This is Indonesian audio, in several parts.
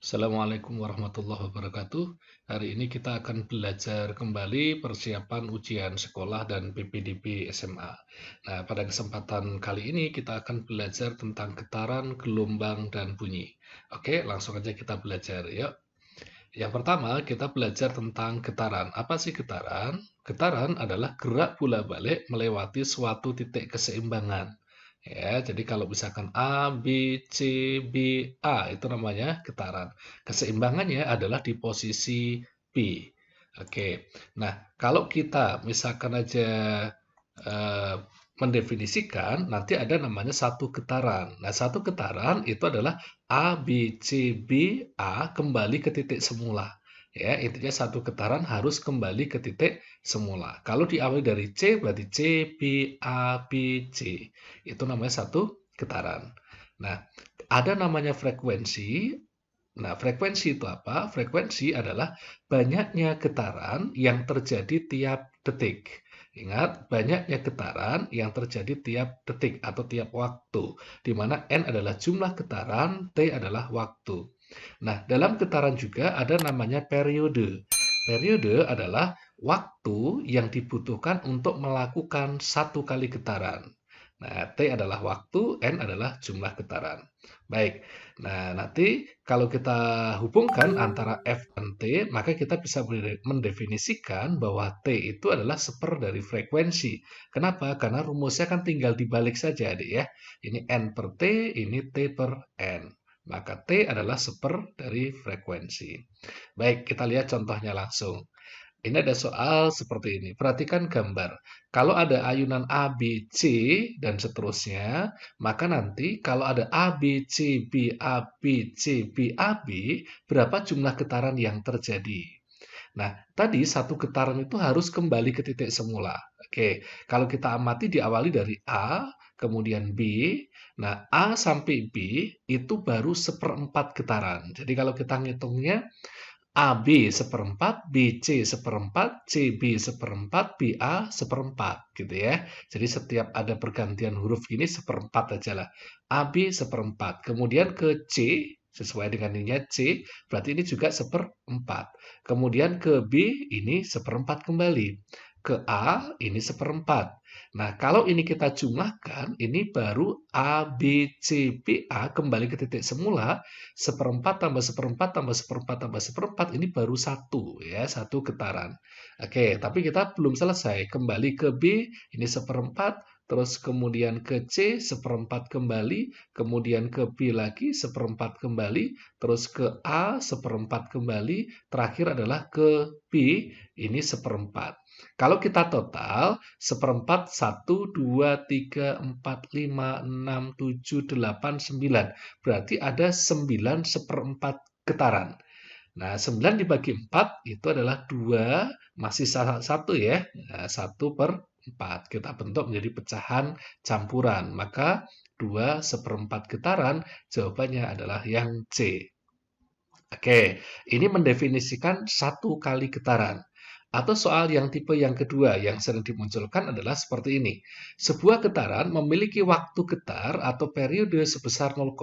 Assalamualaikum warahmatullahi wabarakatuh. Hari ini kita akan belajar kembali persiapan ujian sekolah dan PPDB SMA. Nah, pada kesempatan kali ini kita akan belajar tentang getaran, gelombang, dan bunyi. Oke, langsung aja kita belajar. Yuk. Yang pertama, kita belajar tentang getaran. Apa sih getaran? Getaran adalah gerak bola-balik melewati suatu titik keseimbangan. Ya, jadi kalau misalkan A, B, C, B, A itu namanya getaran. Keseimbangannya adalah di posisi B. Oke. Nah, kalau kita misalkan aja eh, mendefinisikan, nanti ada namanya satu getaran. Nah, satu getaran itu adalah A, B, C, B, A kembali ke titik semula. Ya, intinya satu getaran harus kembali ke titik semula. Kalau diawali dari C, berarti C, B, A, B, C. Itu namanya satu getaran. Nah, ada namanya frekuensi. Nah, frekuensi itu apa? Frekuensi adalah banyaknya getaran yang terjadi tiap detik. Ingat, banyaknya getaran yang terjadi tiap detik atau tiap waktu, di mana N adalah jumlah getaran, T adalah waktu. Nah, dalam getaran juga ada namanya periode. Periode adalah waktu yang dibutuhkan untuk melakukan satu kali getaran. Nah, T adalah waktu, N adalah jumlah getaran. Baik, nah nanti kalau kita hubungkan antara F dan T, maka kita bisa mendefinisikan bahwa T itu adalah seper dari frekuensi. Kenapa? Karena rumusnya kan tinggal dibalik saja, adik ya. Ini N per T, ini T per N. Maka T adalah seper dari frekuensi. Baik, kita lihat contohnya langsung. Ini ada soal seperti ini. Perhatikan gambar. Kalau ada ayunan A, B, C, dan seterusnya, maka nanti kalau ada A, B, C, B, A, B, C, B, A, B, berapa jumlah getaran yang terjadi? Nah, tadi satu getaran itu harus kembali ke titik semula. Oke, kalau kita amati diawali dari A, kemudian B. Nah, A sampai B itu baru seperempat getaran. Jadi kalau kita ngitungnya, AB seperempat, BC seperempat, CB seperempat, BA seperempat, gitu ya. Jadi setiap ada pergantian huruf ini seperempat aja lah. AB seperempat. Kemudian ke C, sesuai dengan ininya C, berarti ini juga seperempat. Kemudian ke B, ini seperempat kembali. Ke A, ini seperempat. Nah, kalau ini kita jumlahkan, ini baru A, B, C, B, A kembali ke titik semula. Seperempat tambah seperempat tambah seperempat tambah seperempat ini baru satu ya, satu getaran. Oke, tapi kita belum selesai. Kembali ke B, ini seperempat, terus kemudian ke C, seperempat kembali, kemudian ke B lagi, seperempat kembali, terus ke A, seperempat kembali, terakhir adalah ke B, ini seperempat. Kalau kita total, seperempat, 1, 2, 3, 4, 5, 6, 7, 8, 9. Berarti ada 9 seperempat getaran. Nah, 9 dibagi 4 itu adalah 2, masih satu ya. Nah, 1 per 4. Kita bentuk menjadi pecahan campuran. Maka 2 seperempat getaran, jawabannya adalah yang C. Oke, ini mendefinisikan satu kali getaran. Atau soal yang tipe yang kedua yang sering dimunculkan adalah seperti ini. Sebuah getaran memiliki waktu getar atau periode sebesar 0,5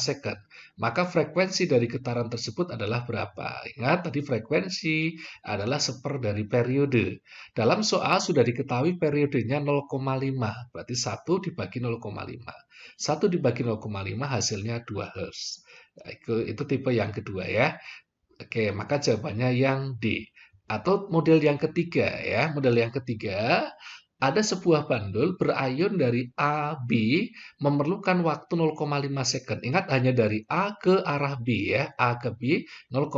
second. Maka frekuensi dari getaran tersebut adalah berapa? Ingat tadi frekuensi adalah seper dari periode. Dalam soal sudah diketahui periodenya 0,5. Berarti 1 dibagi 0,5. 1 dibagi 0,5 hasilnya 2 Hz. Itu tipe yang kedua ya. Oke, maka jawabannya yang D. Atau model yang ketiga ya. Model yang ketiga, ada sebuah bandul berayun dari A, B, memerlukan waktu 0,5 second. Ingat hanya dari A ke arah B ya. A ke B 0,5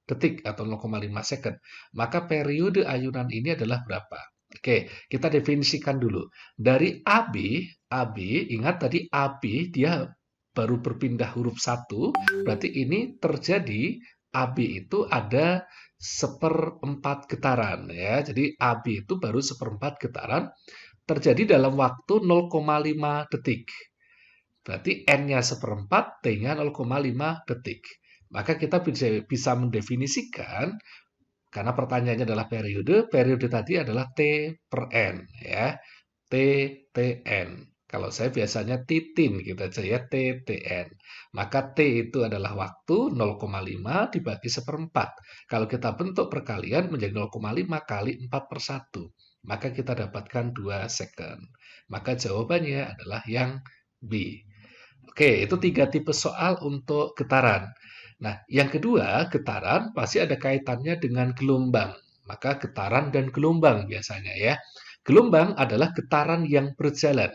detik atau 0,5 second. Maka periode ayunan ini adalah berapa? Oke, kita definisikan dulu. Dari AB, ingat tadi AB dia baru berpindah huruf satu, berarti ini terjadi AB itu ada seperempat getaran ya. Jadi AB itu baru seperempat getaran terjadi dalam waktu 0,5 detik. Berarti N-nya seperempat, T-nya 0,5 detik. Maka kita bisa mendefinisikan karena pertanyaannya adalah periode, periode tadi adalah T per N ya. T, T, N. Kalau saya biasanya titin gitu aja ya, TTN. Maka T itu adalah waktu 0,5 dibagi seperempat. Kalau kita bentuk perkalian menjadi 0,5 kali 4/1. Maka kita dapatkan 2 second. Maka jawabannya adalah yang B. Oke, itu 3 tipe soal untuk getaran. Nah, yang kedua, getaran pasti ada kaitannya dengan gelombang. Maka getaran dan gelombang biasanya ya. Gelombang adalah getaran yang berjalan.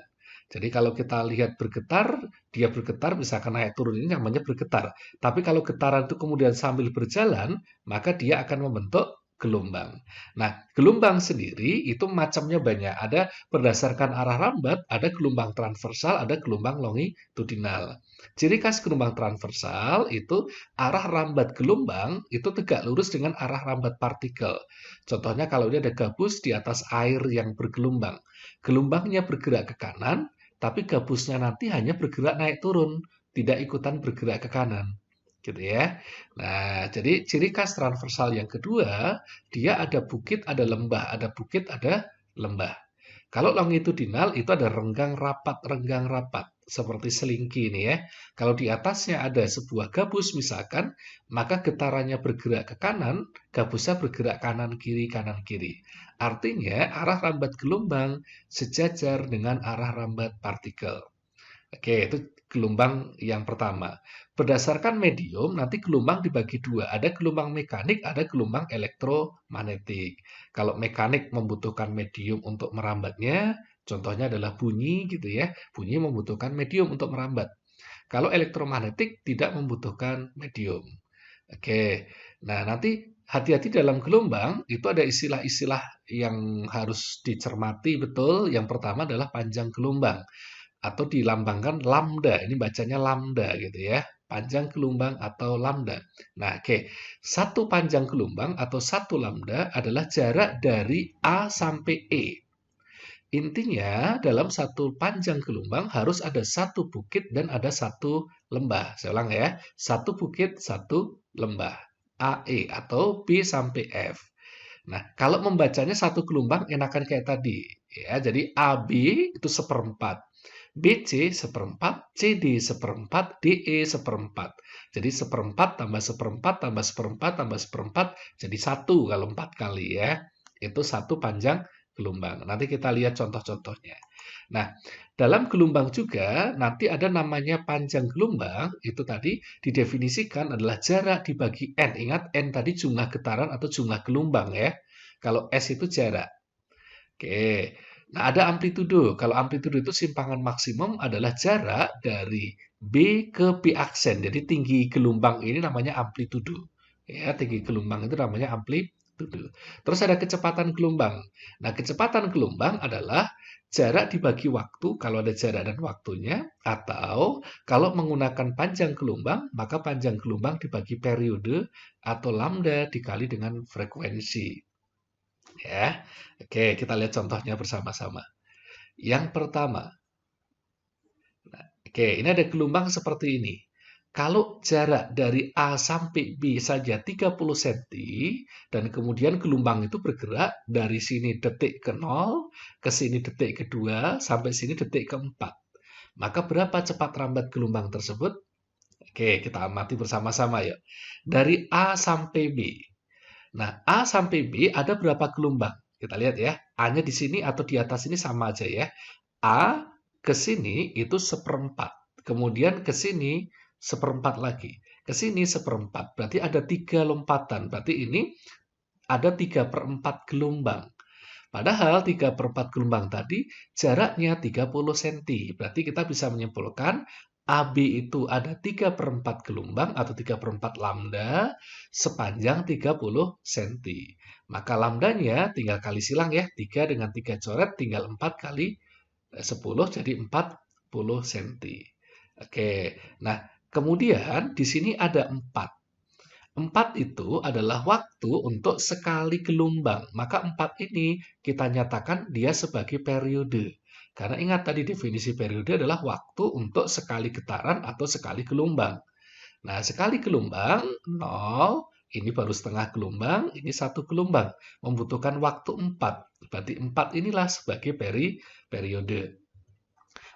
Jadi kalau kita lihat bergetar, dia bergetar misalkan naik turun ini namanya bergetar. Tapi kalau getaran itu kemudian sambil berjalan, maka dia akan membentuk gelombang. Nah, gelombang sendiri itu macamnya banyak. Ada berdasarkan arah rambat, ada gelombang transversal, ada gelombang longitudinal. Ciri khas gelombang transversal itu arah rambat gelombang itu tegak lurus dengan arah rambat partikel. Contohnya kalau ini ada gabus di atas air yang bergelombang. Gelombangnya bergerak ke kanan, tapi gabusnya nanti hanya bergerak naik turun, tidak ikutan bergerak ke kanan. Gitu ya. Nah, jadi ciri khas transversal yang kedua, dia ada bukit, ada lembah, ada bukit, ada lembah. Kalau longitudinal itu ada renggang rapat, seperti selingki ini ya. Kalau di atasnya ada sebuah gabus misalkan, maka getarannya bergerak ke kanan, gabusnya bergerak kanan kiri. Artinya arah rambat gelombang sejajar dengan arah rambat partikel. Oke, itu gelombang yang pertama. Berdasarkan medium, nanti gelombang dibagi dua. Ada gelombang mekanik, ada gelombang elektromagnetik. Kalau mekanik membutuhkan medium untuk merambatnya, contohnya adalah bunyi gitu ya. Bunyi membutuhkan medium untuk merambat. Kalau elektromagnetik tidak membutuhkan medium. Oke, nah nanti hati-hati dalam gelombang, itu ada istilah-istilah yang harus dicermati betul. Yang pertama adalah panjang gelombang atau dilambangkan lambda. Ini bacanya lambda gitu ya. Panjang gelombang atau lambda. Nah, oke. Satu panjang gelombang atau satu lambda adalah jarak dari A sampai E. Intinya, dalam satu panjang gelombang harus ada satu bukit dan ada satu lembah. Saya ulang ya. Satu bukit, satu lembah. AE atau B sampai F. Nah, kalau membacanya satu gelombang enakan kayak tadi. Ya, jadi AB itu seperempat. BC seperempat, CD seperempat, DE seperempat. Jadi seperempat tambah seperempat tambah seperempat tambah seperempat jadi satu kalau 4 kali ya. Itu satu panjang gelombang. Nanti kita lihat contoh-contohnya. Nah, dalam gelombang juga nanti ada namanya panjang gelombang. Itu tadi didefinisikan adalah jarak dibagi N. Ingat N tadi jumlah getaran atau jumlah gelombang ya. Kalau S itu jarak. Oke. Nah, ada amplitudo. Kalau amplitudo itu simpangan maksimum adalah jarak dari B ke B aksen. Jadi tinggi gelombang ini namanya amplitudo. Ya, tinggi gelombang itu namanya amplitudo. Terus ada kecepatan gelombang. Nah, kecepatan gelombang adalah jarak dibagi waktu kalau ada jarak dan waktunya, atau kalau menggunakan panjang gelombang, maka panjang gelombang dibagi periode atau lambda dikali dengan frekuensi. Ya, oke, kita lihat contohnya bersama-sama. Yang pertama, oke, ini ada gelombang seperti ini. Kalau jarak dari A sampai B saja 30 cm, dan kemudian gelombang itu bergerak dari sini detik ke 0, ke sini detik kedua, sampai sini detik keempat. Maka berapa cepat rambat gelombang tersebut? Oke, kita amati bersama-sama ya. Dari A sampai B. Nah, A sampai B ada berapa gelombang? Kita lihat ya. A-nya di sini atau di atas ini sama aja ya. A ke sini itu seperempat. Kemudian ke sini seperempat lagi. Ke sini seperempat. Berarti ada 3 lompatan. Berarti ini ada 3/4 gelombang. Padahal 3/4 gelombang tadi jaraknya 30 cm. Berarti kita bisa menyimpulkan AB itu ada 3/4 gelombang atau 3/4 lambda sepanjang 30 cm. Maka lambdanya tinggal kali silang ya. 3 dengan 3 coret tinggal 4 kali 10 jadi 40 cm. Oke, nah kemudian di sini ada 4. 4 itu adalah waktu untuk sekali gelombang. Maka 4 ini kita nyatakan dia sebagai periode. Karena ingat tadi definisi periode adalah waktu untuk sekali getaran atau sekali gelombang. Nah, sekali gelombang 0, ini baru setengah gelombang, ini satu gelombang. Membutuhkan waktu 4. Berarti 4 inilah sebagai periode.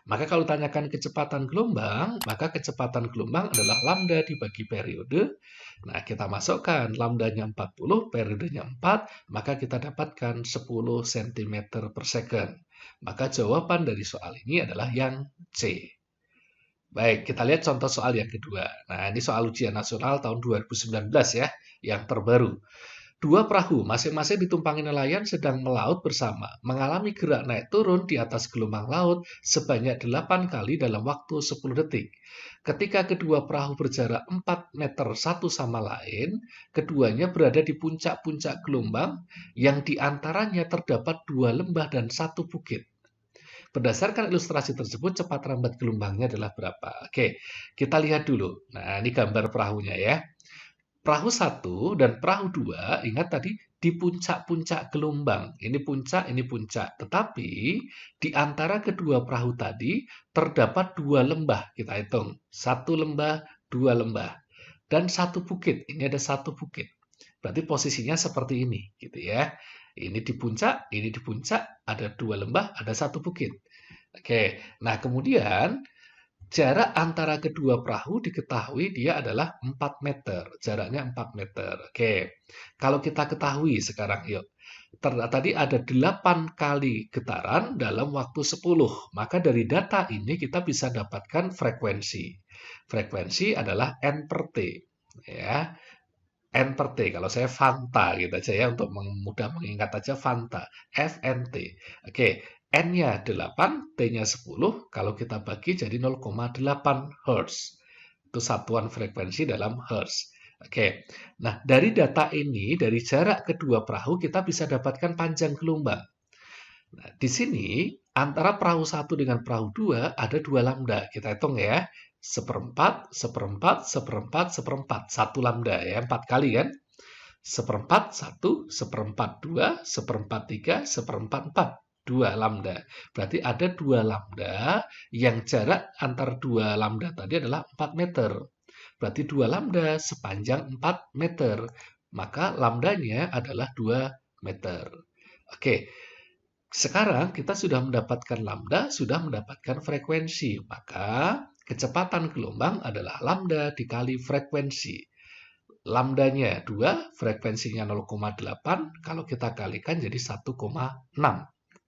Maka kalau tanyakan kecepatan gelombang, maka kecepatan gelombang adalah lambda dibagi periode. Nah, kita masukkan lambdanya 40, periodenya 4, maka kita dapatkan 10 cm per second. Maka jawaban dari soal ini adalah yang C. Baik, kita lihat contoh soal yang kedua. Nah, ini soal ujian nasional tahun 2019 ya, yang terbaru. Dua perahu masing-masing ditumpangi nelayan sedang melaut bersama, mengalami gerak naik turun di atas gelombang laut sebanyak 8 kali dalam waktu 10 detik. Ketika kedua perahu berjarak 4 meter satu sama lain, keduanya berada di puncak-puncak gelombang yang diantaranya terdapat 2 lembah dan 1 bukit. Berdasarkan ilustrasi tersebut, cepat rambat gelombangnya adalah berapa? Oke, kita lihat dulu. Nah, ini gambar perahunya ya. Perahu 1 dan perahu 2, ingat tadi di puncak-puncak gelombang. Ini puncak, ini puncak. Tetapi di antara kedua perahu tadi terdapat 2 lembah. Kita hitung. 1 lembah, 2 lembah. Dan 1 bukit. Ini ada 1 bukit. Berarti posisinya seperti ini. Gitu ya. Ini di puncak, ini di puncak. Ada 2 lembah, ada 1 bukit. Oke. Nah, kemudian jarak antara kedua perahu diketahui dia adalah 4 meter. Jaraknya 4 meter. Oke. Kalau kita ketahui sekarang, yuk. Tadi ada 8 kali getaran dalam waktu 10. Maka dari data ini kita bisa dapatkan frekuensi. Frekuensi adalah N per T. Ya. N per T. Kalau saya Fanta gitu aja ya, untuk mudah mengingat aja Fanta. FNT. Oke. N-nya 8, T-nya 10. Kalau kita bagi jadi 0,8 Hz. Itu satuan frekuensi dalam Hz. Oke. Nah, dari data ini, dari jarak kedua perahu, kita bisa dapatkan panjang gelombang. Nah, di sini, antara perahu 1 dengan perahu 2, ada 2 lambda. Kita hitung ya. Seperempat, seperempat, seperempat, seperempat. 1 lambda ya, 4 kali kan. Seperempat 1, seperempat 2, seperempat 3, seperempat 4. 2 lambda. Berarti ada 2 lambda yang jarak antar 2 lambda tadi adalah 4 meter. Berarti 2 lambda sepanjang 4 meter. Maka lambdanya adalah 2 meter. Oke, sekarang kita sudah mendapatkan lambda, sudah mendapatkan frekuensi. Maka kecepatan gelombang adalah lambda dikali frekuensi. Lambdanya 2, frekuensinya 0,8, kalau kita kalikan jadi 1,6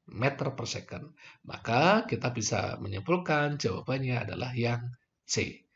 meter per second. Maka kita bisa menyimpulkan jawabannya adalah yang C.